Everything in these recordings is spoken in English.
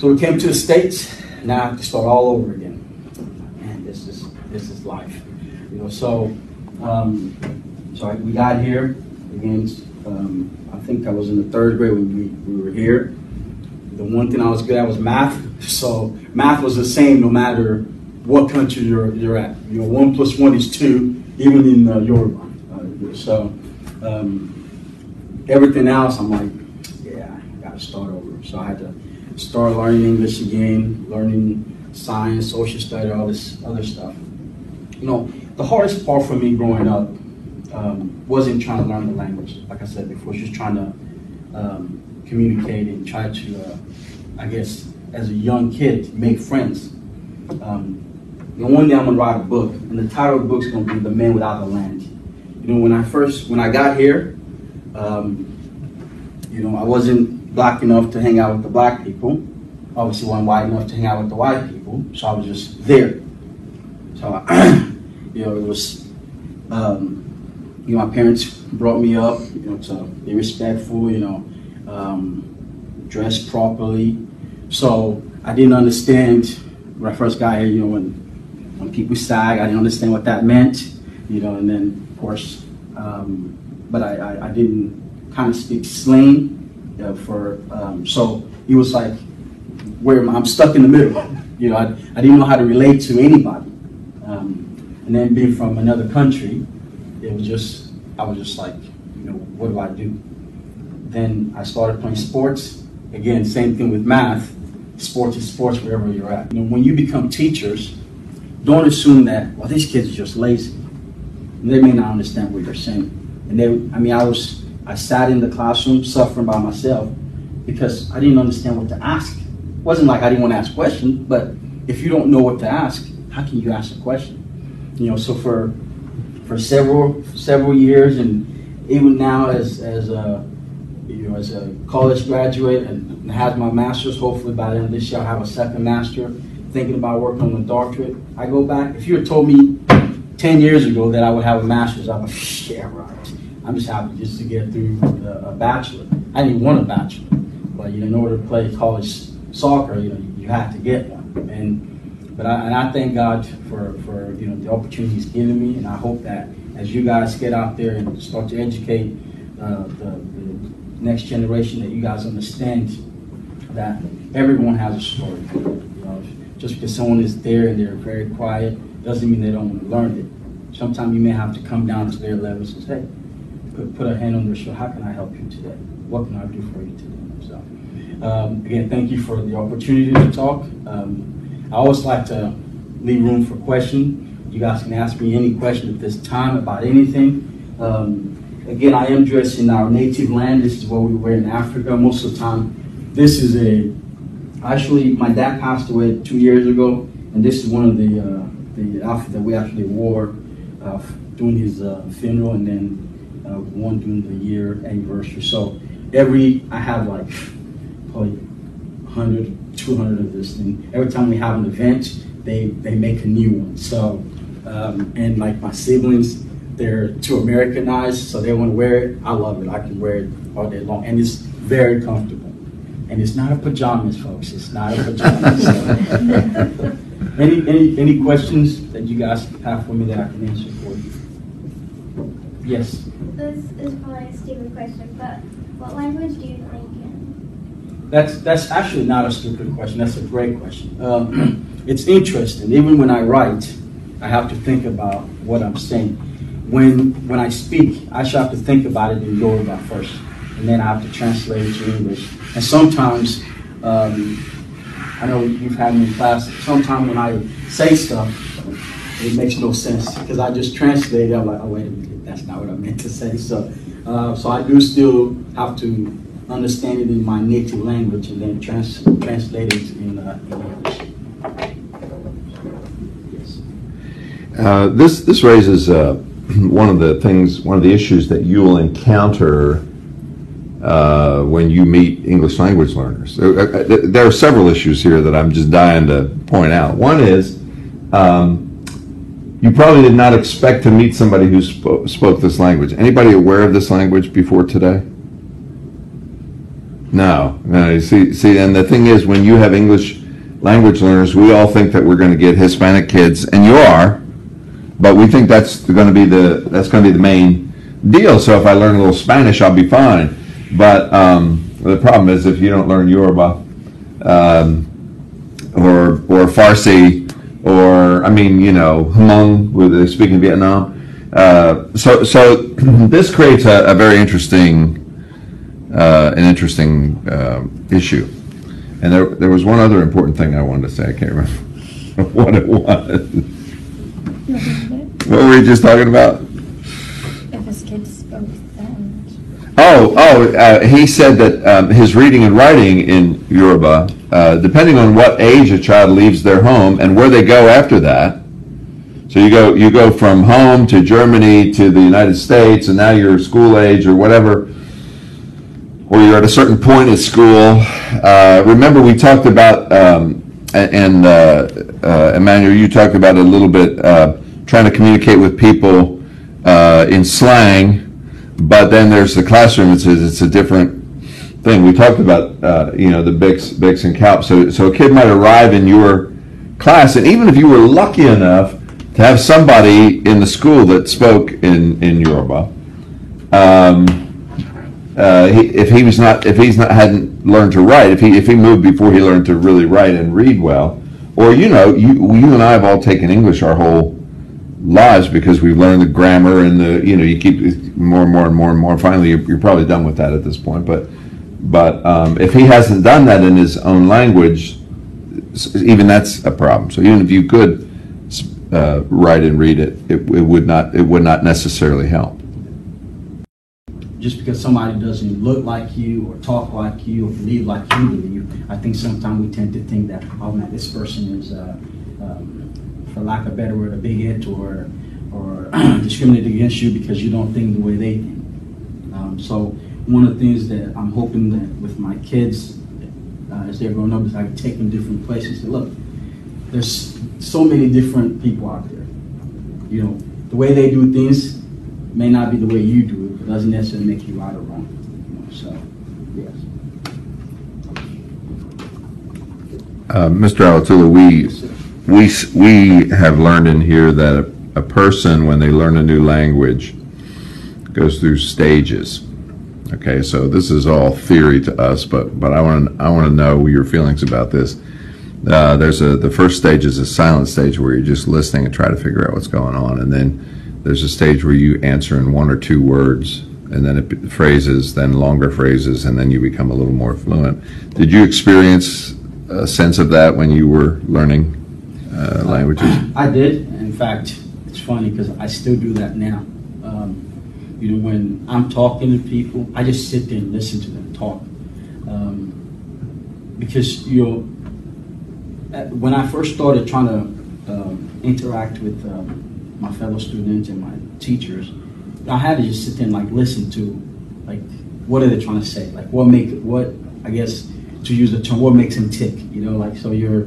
So we came to the States. Now I have to start all over again. And this is life, you know. So we got here again. I think I was in the 3rd grade when we were here. The one thing I was good at was math. So math was the same no matter what country you're at. You know, 1 + 1 is 2, even in Yoruba. So everything else, I'm like, yeah, I got to start over. So I had to start learning English again, learning science, social study, all this other stuff. You know, the hardest part for me growing up wasn't trying to learn the language. Like I said before, just trying to communicate and try to, I guess, as a young kid, make friends. You know, one day I'm gonna write a book, and the title of the book's gonna be "The Man Without the Land." You know, when I got here, you know, I wasn't black enough to hang out with the black people. Obviously, wasn't white enough to hang out with the white people, so I was just there. So, you know, it was, you know, my parents brought me up, you know, to be respectful, you know, dress properly. So I didn't understand when I first got here, you know, when people sag, I didn't understand what that meant, you know, and then of course, but I didn't kind of speak slang so it was like where I'm stuck in the middle, you know, I didn't know how to relate to anybody, and then being from another country, I was just like, you know, what do I do? Then I started playing sports. Again, same thing with math. Sports is sports wherever you're at. You know, when you become teachers, don't assume that, well, these kids are just lazy. They may not understand what you're saying. And I sat in the classroom suffering by myself because I didn't understand what to ask. It wasn't like I didn't want to ask questions, but if you don't know what to ask, how can you ask a question? You know, so for several years, and even now as a college graduate and have my master's, hopefully by the end of this year I'll have a second master, thinking about working on a doctorate. I go back, if you had told me 10 years ago that I would have a master's, I'm like, yeah, right. I'm just happy just to get through a bachelor. I didn't want a bachelor, but you know, in order to play college soccer, you know, you have to get one. But I thank God for you know, the opportunity He's given me, and I hope that as you guys get out there and start to educate the next generation, that you guys understand that everyone has a story. You know, just because someone is there and they're very quiet doesn't mean they don't want to learn it. Sometimes you may have to come down to their levels and say, put a hand on their shoulder. How can I help you today? What can I do for you today? So, again, thank you for the opportunity to talk. I always like to leave room for questions. You guys can ask me any question at this time about anything. Again, I am dressed in our native land. This is what we wear in Africa most of the time. This is actually, my dad passed away 2 years ago, and this is one of the outfits that we actually wore during his funeral, and then one during the year anniversary. So I have like probably 100, 200 of this thing. Every time we have an event, they make a new one. So, and like my siblings, they're too Americanized, so they want to wear it. I love it. I can wear it all day long, and it's very comfortable. And it's not a pajamas, folks. It's not a pajamas. So. Any questions that you guys have for me that I can answer for you? Yes. This is probably a stupid question, but what language do you think in? That's actually not a stupid question. That's a great question. It's interesting. Even when I write, I have to think about what I'm saying. When I speak, I should have to think about it in Yoruba first, and then I have to translate it to English. And sometimes, I know you've had me in class, sometimes when I say stuff, it makes no sense, because I just translate it. I'm like, oh, wait a minute, that's not what I meant to say. So I do still have to understand it in my native language and then translate it in English. Yes. This raises one of the issues that you will encounter when you meet English language learners. There are several issues here that I'm just dying to point out. One is, you probably did not expect to meet somebody who spoke this language. Anybody aware of this language before today? No. You see, and the thing is, when you have English language learners, we all think that we're going to get Hispanic kids, and you are, but we think that's going to be the main deal. So if I learn a little Spanish, I'll be fine. But the problem is if you don't learn Yoruba or Farsi, or Hmong, where they speak in Vietnam. So this creates a very interesting issue. And there was one other important thing I wanted to say. I can't remember what it was. What were we just talking about? If his kids spoke then. He said that his reading and writing in Yoruba, depending on what age a child leaves their home and where they go after that. So you go from home to Germany to the United States, and now you're school age or whatever, or you're at a certain point at school. Remember, we talked about, Emmanuel, you talked about a little bit, trying to communicate with people in slang, but then there's the classroom. It's a different thing. We talked about, the Bix and Calp. So a kid might arrive in your class, and even if you were lucky enough to have somebody in the school that spoke in Yoruba, if he hadn't learned to write, if he moved before he learned to really write and read well, or you and I have all taken English our whole lives because we've learned the grammar and you keep more and more and more and more. Finally, you're probably done with that at this point. But if he hasn't done that in his own language, even that's a problem. So even if you could write and read it, it would not necessarily help. Just because somebody doesn't look like you or talk like you or believe like you believe, I think sometimes we tend to think that, oh man, this person is, for lack of a better word, a bigot or discriminate against you because you don't think the way they think. So one of the things that I'm hoping that with my kids, as they're growing up, is I can take them different places. Look, there's so many different people out there. The way they do things may not be the way you do it, but doesn't necessarily make you right or wrong. So, yes. Mr. Alatula, we have learned in here that a person, when they learn a new language, goes through stages. Okay, so this is all theory to us, but I want to know your feelings about this. The first stage is a silent stage where you're just listening and try to figure out what's going on, and then there's a stage where you answer in one or two words, and then phrases, then longer phrases, and then you become a little more fluent. Did you experience a sense of that when you were learning languages? I did. In fact, it's funny because I still do that now. When I'm talking to people, I just sit there and listen to them talk. Because when I first started trying to interact with my fellow students and my teachers, I had to just sit there and listen to what are they trying to say, I guess to use the term, what makes them tick, so your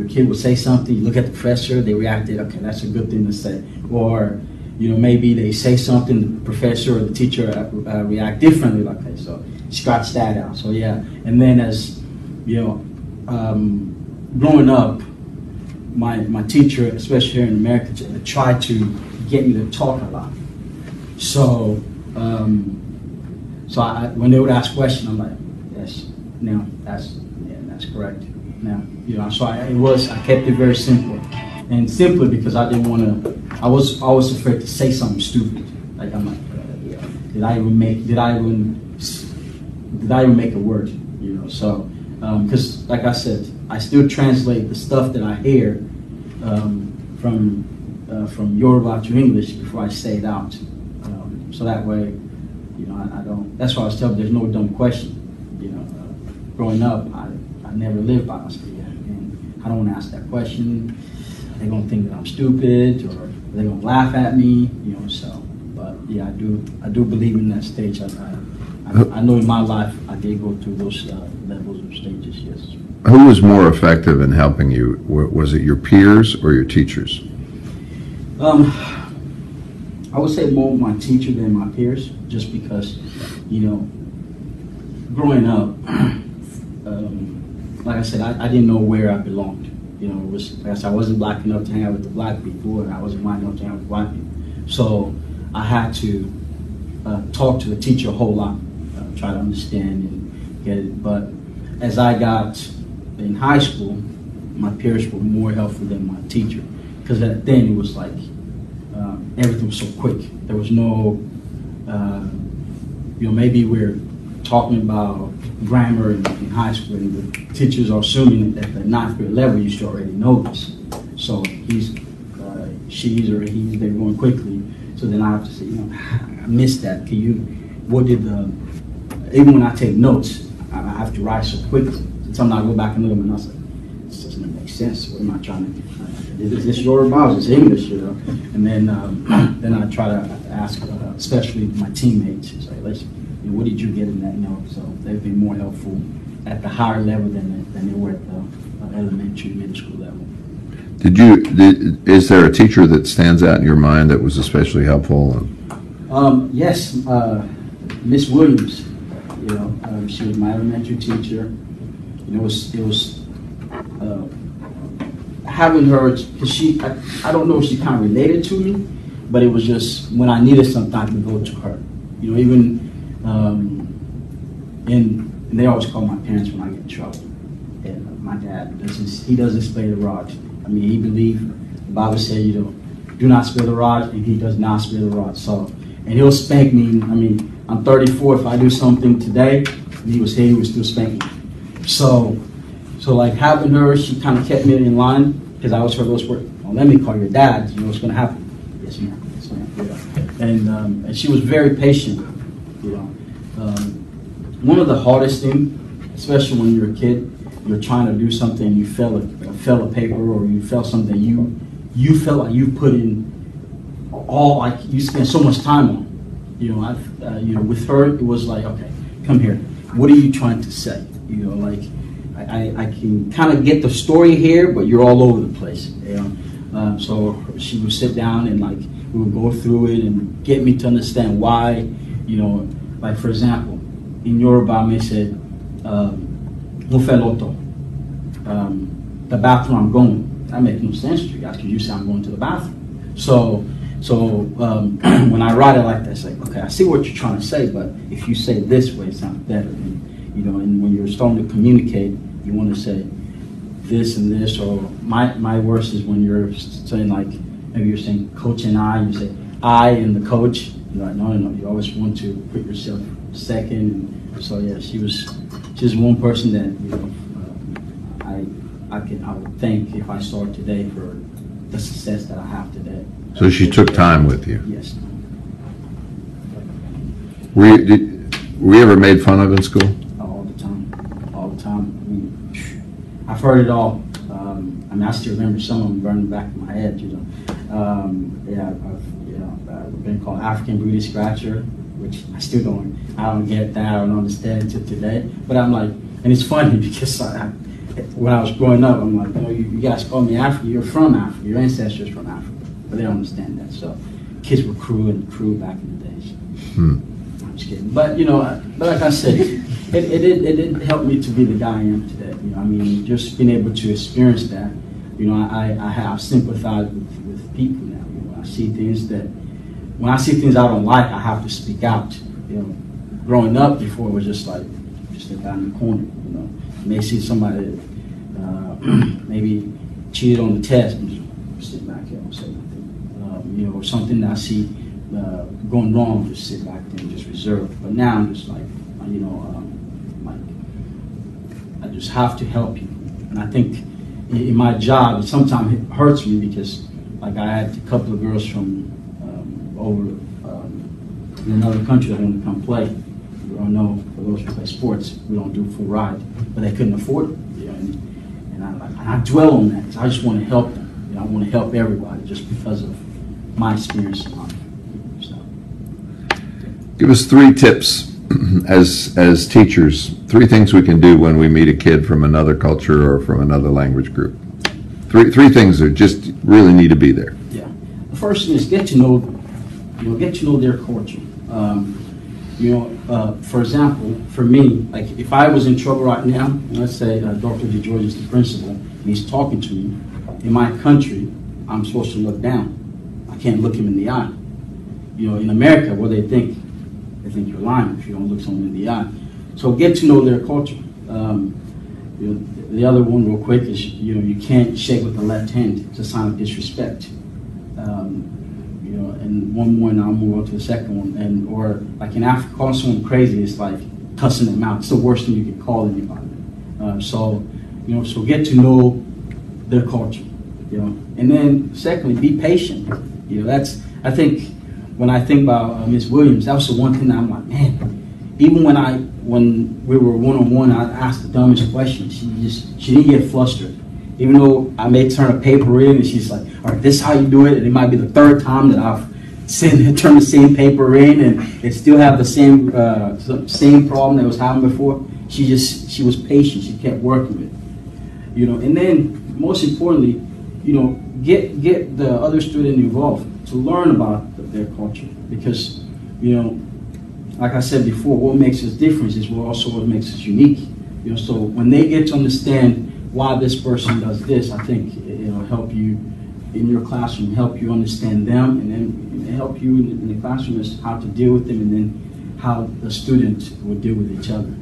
kid will say something, you look at the professor, they reacted, okay, that's a good thing to say, or maybe they say something, the professor or the teacher react differently, okay, so scratch that out. So yeah, and then as growing up, my teacher, especially here in America, tried to get me to talk a lot. So, when they would ask questions, I'm like, yes, no, that's correct. Now, so I kept it very simple, and simply because I didn't want to. I was always afraid to say something stupid. I'm like, did I even make a word? So because like I said, I still translate the stuff that I hear from Yoruba to English before I say it out. So that way, I don't. That's why I was telling you, there's no dumb question. Growing up, I never lived by myself, and I don't want to ask that question. They're gonna think that I'm stupid, or they're gonna laugh at me. So. But yeah, I do believe in that stage. I know in my life I did go through those levels of stages. Yes. Who was more effective in helping you? Was it your peers or your teachers? I would say more my teacher than my peers, just because, growing up, like I said, I didn't know where I belonged. You know, it was, like I said, I wasn't black enough to hang out with the black people, and I wasn't white enough to hang out with white people. So I had to talk to the teacher a whole lot, try to understand and get it. But as I got in high school, my peers were more helpful than my teacher, because then it was like everything was so quick. There was no, you know, maybe we're talking about grammar in high school, and the teachers are assuming that at the ninth grade level you should already know this. So he's, she's, or he's, they're going quickly. So then I have to say, you know, I missed that. Can you, what did the, even when I take notes, I have to write so quickly. Sometimes I go back and look at them and I was like, this doesn't make sense. What am I trying to do? Is this Yoruba or is this English, you know? And then I try to ask, especially my teammates, say, listen, you know, what did you get in that note? So they've been more helpful at the higher level than they were at the elementary, middle school level. Is there a teacher that stands out in your mind that was especially helpful? Yes, Miss Williams. You know, she was my elementary teacher. You know, it was having her, because I don't know if she kind of related to me, but it was just when I needed something, I could go to her. You know, even and they always call my parents when I get in trouble. And my dad doesn't spare the rod. I mean, he believed, the Bible said, you know, do not spare the rod, and he does not spare the rod. So, and he'll spank me. I mean, I'm 34. If I do something today, he was here, he would still spank me. So like having her, she kind of kept me in line, because I always heard those words, well, let me call your dad, you know what's going to happen. Yes, ma'am. Yes, ma'am. Yeah. And she was very patient, you know. One of the hardest things, especially when you're a kid, you're trying to do something, you fell a paper, or you felt something you felt like you put in all, like you spent so much time on. You know, you know, with her, it was like, okay, come here. What are you trying to say? You know, like I can kind of get the story here, but you're all over the place. You know? So she would sit down and like we would go through it and get me to understand why. You know, like for example, in Yoruba, I may say, Mufeloto, the bathroom I'm going. That makes no sense to you guys, because you say I'm going to the bathroom. So when I write it like that, I say, okay, I see what you're trying to say, but if you say it this way, it sounds better. And, you know, and when you're starting to communicate, you want to say this and this, or my worst is when you're saying, like, maybe you're saying coach and I, you say I and the coach. You're like, no, you always want to put yourself second. And so yeah, she was one person that, you know, I would thank if I started today for the success that I have today. So she took time with you. Yes. Were you ever made fun of in school? All the time. I mean, I've heard it all. I mean, I still remember some of them burning back in my head. You know, I've been called African booty scratcher, which I don't get that. I don't understand it till today. But I'm like, and it's funny because when I was growing up, I'm like, you know, you guys call me African. You're from Africa. Your ancestors from Africa, but they don't understand that. So kids were crew back in the days. I'm just kidding. But you know, but like I said, it did help me to be the guy I am today. You know, I mean, just being able to experience that. You know, I have sympathized with people now. You know, I see things that when I see things I don't like, I have to speak out. You know, growing up before it was just a guy in the corner. You know, you may see somebody maybe cheated on the test and just sit back here and say nothing. You know, or something that I see going wrong, just sit back there and just reserve. But now I'm just like, you know, I just have to help people. And I think in my job, sometimes it hurts me because, like, I had a couple of girls from over in another country that wanted to come play. You don't know, for those who play sports, we don't do full ride, but they couldn't afford it. You know, and I dwell on that because I just want to help them. You know, I want to help everybody just because of my experience in life. So. Give us 3 tips as teachers, 3 things we can do when we meet a kid from another culture or from another language group. 3 things that just really need to be there. Yeah. The first thing is get to know their culture. For example, for me, like if I was in trouble right now, let's say Dr. DeGeorge is the principal, and he's talking to me, in my country, I'm supposed to look down. I can't look him in the eye. In America, what they think you're lying if you don't look someone in the eye. So get to know their culture. The other one real quick is, you can't shake with the left hand. It's a sign of disrespect. And one more, and I'll move on to the second one. Or like in Africa, calling someone crazy is like cussing them out. It's the worst thing you can call anybody. So get to know their culture. And then secondly, be patient. I think when I think about Ms. Williams, that was the one thing that I'm like, man. Even when we were one-on-one, I asked the dumbest question. She didn't get flustered. Even though I may turn a paper in, and she's like, all right, this is how you do it. And it might be the third time that I've turned the same paper in, and it still have the same problem that was having before. She was patient. She kept working with it. And then most importantly, get the other student involved to learn about their culture, because like I said before, what makes us different is what makes us unique. So when they get to understand why this person does this, I think it'll help you in your classroom, help you understand them, and then help you in the classroom as how to deal with them, and then how the students will deal with each other.